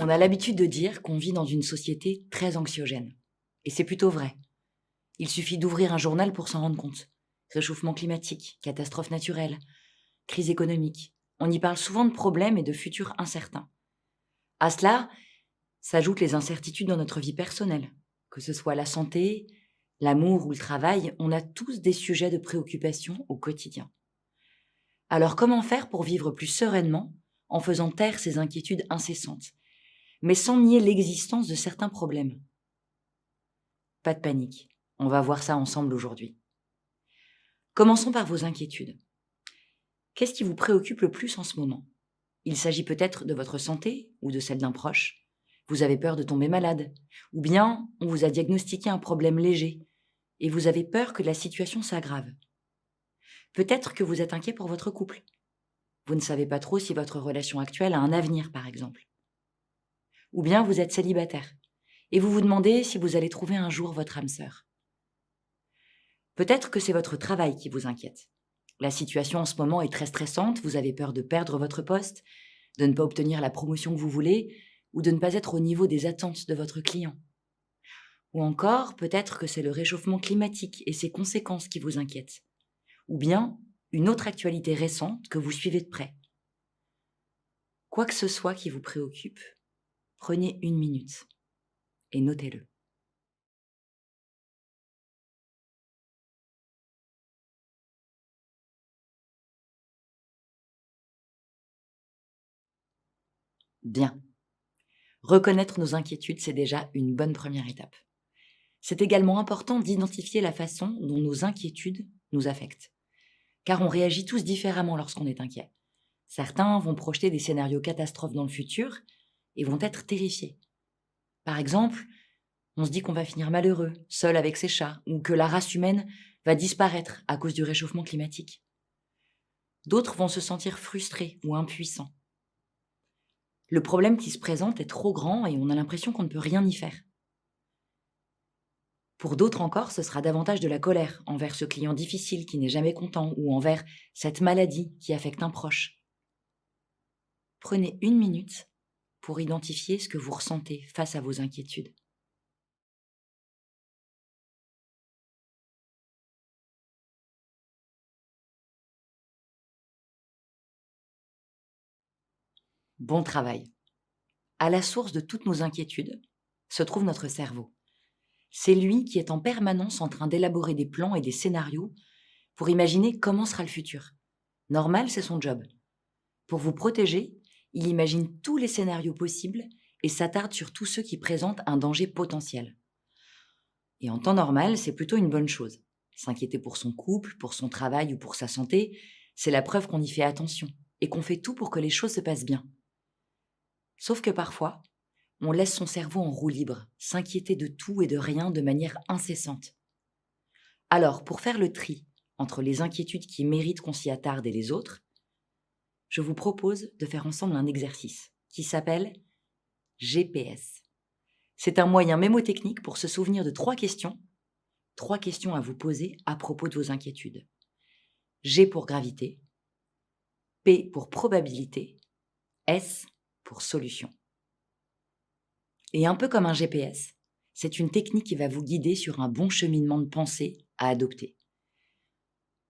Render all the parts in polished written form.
On a l'habitude de dire qu'on vit dans une société très anxiogène. Et c'est plutôt vrai. Il suffit d'ouvrir un journal pour s'en rendre compte. Réchauffement climatique, catastrophes naturelles, crise économique. On y parle souvent de problèmes et de futurs incertains. À cela s'ajoutent les incertitudes dans notre vie personnelle. Que ce soit la santé, l'amour ou le travail, on a tous des sujets de préoccupation au quotidien. Alors comment faire pour vivre plus sereinement en faisant taire ces inquiétudes incessantes, mais sans nier l'existence de certains problèmes? Pas de panique, on va voir ça ensemble aujourd'hui. Commençons par vos inquiétudes. Qu'est-ce qui vous préoccupe le plus en ce moment? Il s'agit peut-être de votre santé ou de celle d'un proche. Vous avez peur de tomber malade. Ou bien on vous a diagnostiqué un problème léger et vous avez peur que la situation s'aggrave. Peut-être que vous êtes inquiet pour votre couple. Vous ne savez pas trop si votre relation actuelle a un avenir, par exemple. Ou bien vous êtes célibataire et vous vous demandez si vous allez trouver un jour votre âme sœur. Peut-être que c'est votre travail qui vous inquiète. La situation en ce moment est très stressante, vous avez peur de perdre votre poste, de ne pas obtenir la promotion que vous voulez, ou de ne pas être au niveau des attentes de votre client. Ou encore, peut-être que c'est le réchauffement climatique et ses conséquences qui vous inquiètent. Ou bien, une autre actualité récente que vous suivez de près. Quoi que ce soit qui vous préoccupe, prenez 1 minute et notez-le. Bien. Reconnaître nos inquiétudes, c'est déjà une bonne première étape. C'est également important d'identifier la façon dont nos inquiétudes nous affectent. Car on réagit tous différemment lorsqu'on est inquiet. Certains vont projeter des scénarios catastrophes dans le futur et vont être terrifiés. Par exemple, on se dit qu'on va finir malheureux, seul avec ses chats, ou que la race humaine va disparaître à cause du réchauffement climatique. D'autres vont se sentir frustrés ou impuissants. Le problème qui se présente est trop grand et on a l'impression qu'on ne peut rien y faire. Pour d'autres encore, ce sera davantage de la colère envers ce client difficile qui n'est jamais content ou envers cette maladie qui affecte un proche. Prenez 1 minute pour identifier ce que vous ressentez face à vos inquiétudes. Bon travail. À la source de toutes nos inquiétudes se trouve notre cerveau. C'est lui qui est en permanence en train d'élaborer des plans et des scénarios pour imaginer comment sera le futur. Normal, c'est son job. Pour vous protéger, il imagine tous les scénarios possibles et s'attarde sur tous ceux qui présentent un danger potentiel. Et en temps normal, c'est plutôt une bonne chose. S'inquiéter pour son couple, pour son travail ou pour sa santé, c'est la preuve qu'on y fait attention et qu'on fait tout pour que les choses se passent bien. Sauf que parfois, on laisse son cerveau en roue libre, s'inquiéter de tout et de rien de manière incessante. Alors, pour faire le tri entre les inquiétudes qui méritent qu'on s'y attarde et les autres, je vous propose de faire ensemble un exercice qui s'appelle GPS. C'est un moyen mémotechnique pour se souvenir de 3 questions à vous poser à propos de vos inquiétudes. G pour gravité, P pour probabilité, S pour solution. Et un peu comme un GPS, c'est une technique qui va vous guider sur un bon cheminement de pensée à adopter.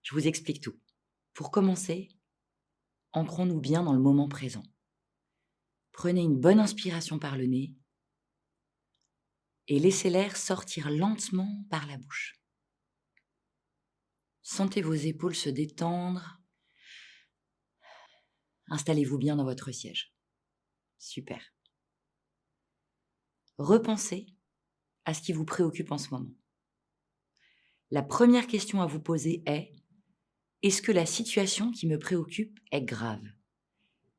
Je vous explique tout. Pour commencer, ancrons-nous bien dans le moment présent. Prenez une bonne inspiration par le nez et laissez l'air sortir lentement par la bouche. Sentez vos épaules se détendre. Installez-vous bien dans votre siège. Super. Repensez à ce qui vous préoccupe en ce moment. La première question à vous poser est: est-ce que la situation qui me préoccupe est grave?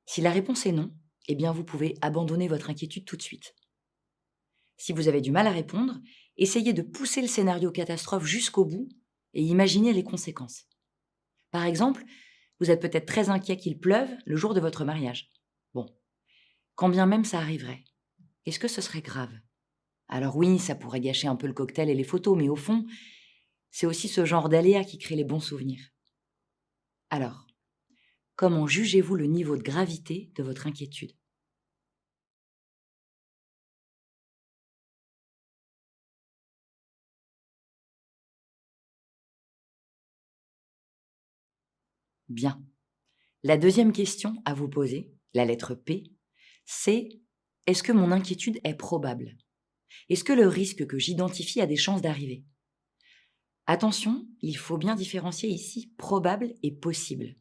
Si la réponse est non, eh bien vous pouvez abandonner votre inquiétude tout de suite. Si vous avez du mal à répondre, essayez de pousser le scénario catastrophe jusqu'au bout et imaginez les conséquences. Par exemple, vous êtes peut-être très inquiet qu'il pleuve le jour de votre mariage. Bon, quand bien même ça arriverait, est-ce que ce serait grave? Alors oui, ça pourrait gâcher un peu le cocktail et les photos, mais au fond, c'est aussi ce genre d'aléas qui crée les bons souvenirs. Alors, comment jugez-vous le niveau de gravité de votre inquiétude? Bien. La deuxième question à vous poser, la lettre P, c'est: est-ce que mon inquiétude est probable? Est-ce que le risque que j'identifie a des chances d'arriver? Attention, il faut bien différencier ici probable et possible.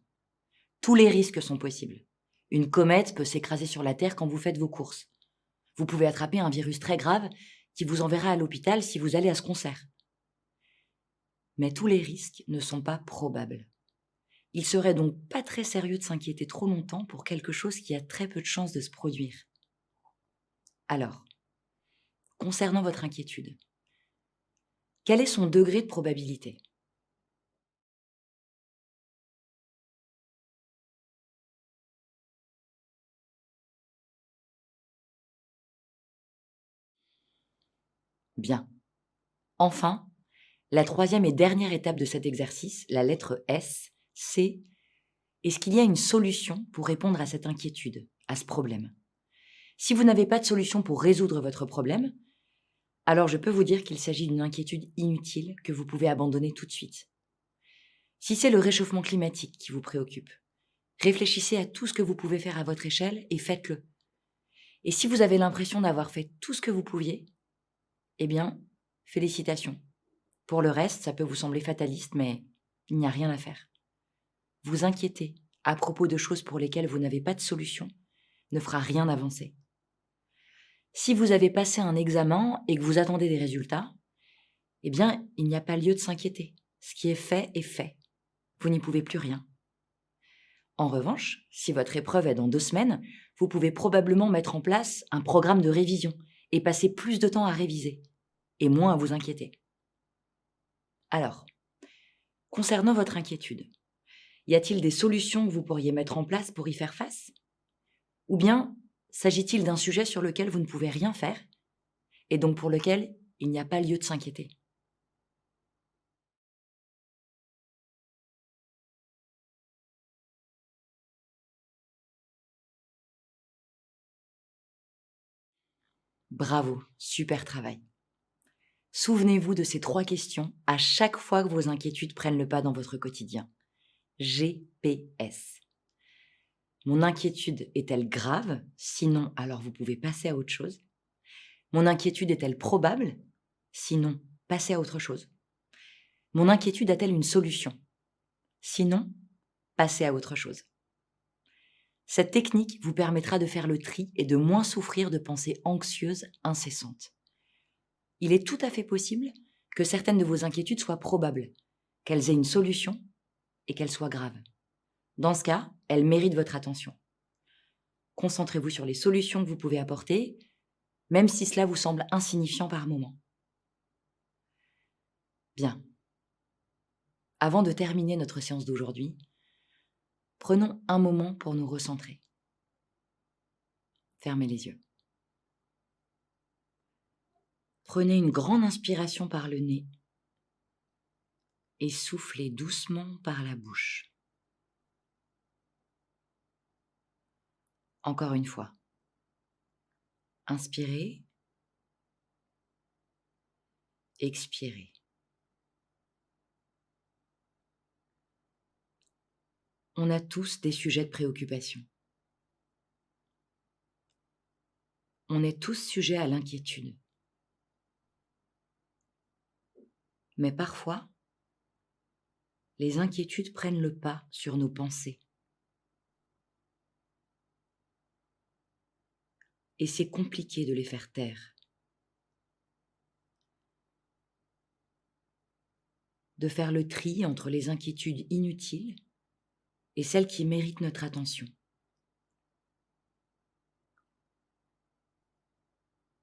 Tous les risques sont possibles. Une comète peut s'écraser sur la Terre quand vous faites vos courses. Vous pouvez attraper un virus très grave qui vous enverra à l'hôpital si vous allez à ce concert. Mais tous les risques ne sont pas probables. Il serait donc pas très sérieux de s'inquiéter trop longtemps pour quelque chose qui a très peu de chances de se produire. Alors, concernant votre inquiétude, quel est son degré de probabilité? Bien. Enfin, la troisième et dernière étape de cet exercice, la lettre S, c'est: est-ce qu'il y a une solution pour répondre à cette inquiétude, à ce problème? Si vous n'avez pas de solution pour résoudre votre problème, alors je peux vous dire qu'il s'agit d'une inquiétude inutile que vous pouvez abandonner tout de suite. Si c'est le réchauffement climatique qui vous préoccupe, réfléchissez à tout ce que vous pouvez faire à votre échelle et faites-le. Et si vous avez l'impression d'avoir fait tout ce que vous pouviez, eh bien, félicitations. Pour le reste, ça peut vous sembler fataliste, mais il n'y a rien à faire. Vous inquiéter à propos de choses pour lesquelles vous n'avez pas de solution ne fera rien avancer. Si vous avez passé un examen et que vous attendez des résultats, eh bien, il n'y a pas lieu de s'inquiéter. Ce qui est fait est fait. Vous n'y pouvez plus rien. En revanche, si votre épreuve est dans 2 semaines, vous pouvez probablement mettre en place un programme de révision et passer plus de temps à réviser, et moins à vous inquiéter. Alors, concernant votre inquiétude, y a-t-il des solutions que vous pourriez mettre en place pour y faire face? Ou bien, s'agit-il d'un sujet sur lequel vous ne pouvez rien faire, et donc pour lequel il n'y a pas lieu de s'inquiéter? Bravo, super travail. Souvenez-vous de ces 3 questions à chaque fois que vos inquiétudes prennent le pas dans votre quotidien. GPS. Mon inquiétude est-elle grave? Sinon, alors vous pouvez passer à autre chose. Mon inquiétude est-elle probable? Sinon, passez à autre chose. Mon inquiétude a-t-elle une solution? Sinon, passez à autre chose. Cette technique vous permettra de faire le tri et de moins souffrir de pensées anxieuses incessantes. Il est tout à fait possible que certaines de vos inquiétudes soient probables, qu'elles aient une solution et qu'elles soient graves. Dans ce cas, elles méritent votre attention. Concentrez-vous sur les solutions que vous pouvez apporter, même si cela vous semble insignifiant par moment. Bien. Avant de terminer notre séance d'aujourd'hui, prenons un moment pour nous recentrer. Fermez les yeux. Prenez une grande inspiration par le nez et soufflez doucement par la bouche. Encore une fois. Inspirez, expirez. On a tous des sujets de préoccupation. On est tous sujets à l'inquiétude. Mais parfois, les inquiétudes prennent le pas sur nos pensées. Et c'est compliqué de les faire taire. De faire le tri entre les inquiétudes inutiles et celles qui méritent notre attention.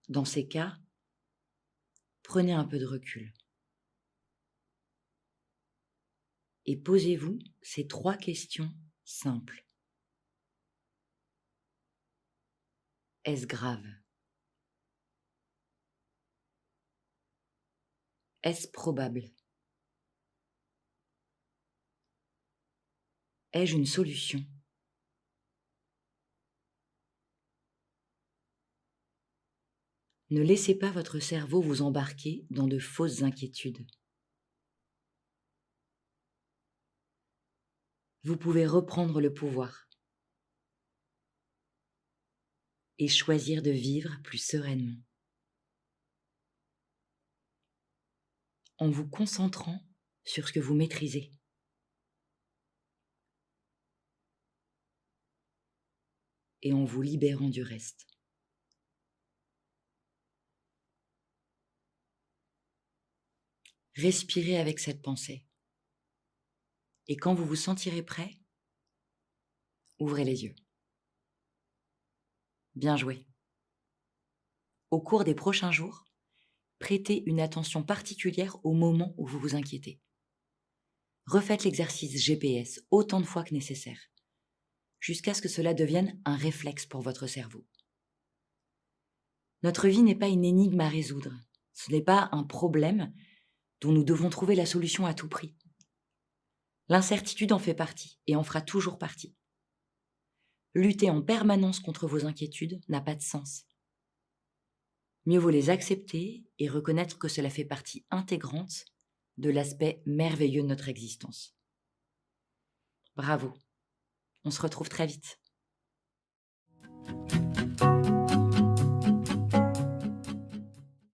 Dans ces cas, prenez un peu de recul. Et posez-vous ces 3 questions simples. Est-ce grave? Est-ce probable? Ai-je une solution? Ne laissez pas votre cerveau vous embarquer dans de fausses inquiétudes. vous pouvez reprendre le pouvoir et choisir de vivre plus sereinement. En vous concentrant sur ce que vous maîtrisez. Et en vous libérant du reste. Respirez avec cette pensée. Et quand vous vous sentirez prêt, ouvrez les yeux. Bien joué. Au cours des prochains jours, prêtez une attention particulière au moment où vous vous inquiétez. Refaites l'exercice GPS autant de fois que nécessaire, jusqu'à ce que cela devienne un réflexe pour votre cerveau. Notre vie n'est pas une énigme à résoudre. Ce n'est pas un problème dont nous devons trouver la solution à tout prix. L'incertitude en fait partie et en fera toujours partie. Lutter en permanence contre vos inquiétudes n'a pas de sens. Mieux vaut les accepter et reconnaître que cela fait partie intégrante de l'aspect merveilleux de notre existence. Bravo, on se retrouve très vite.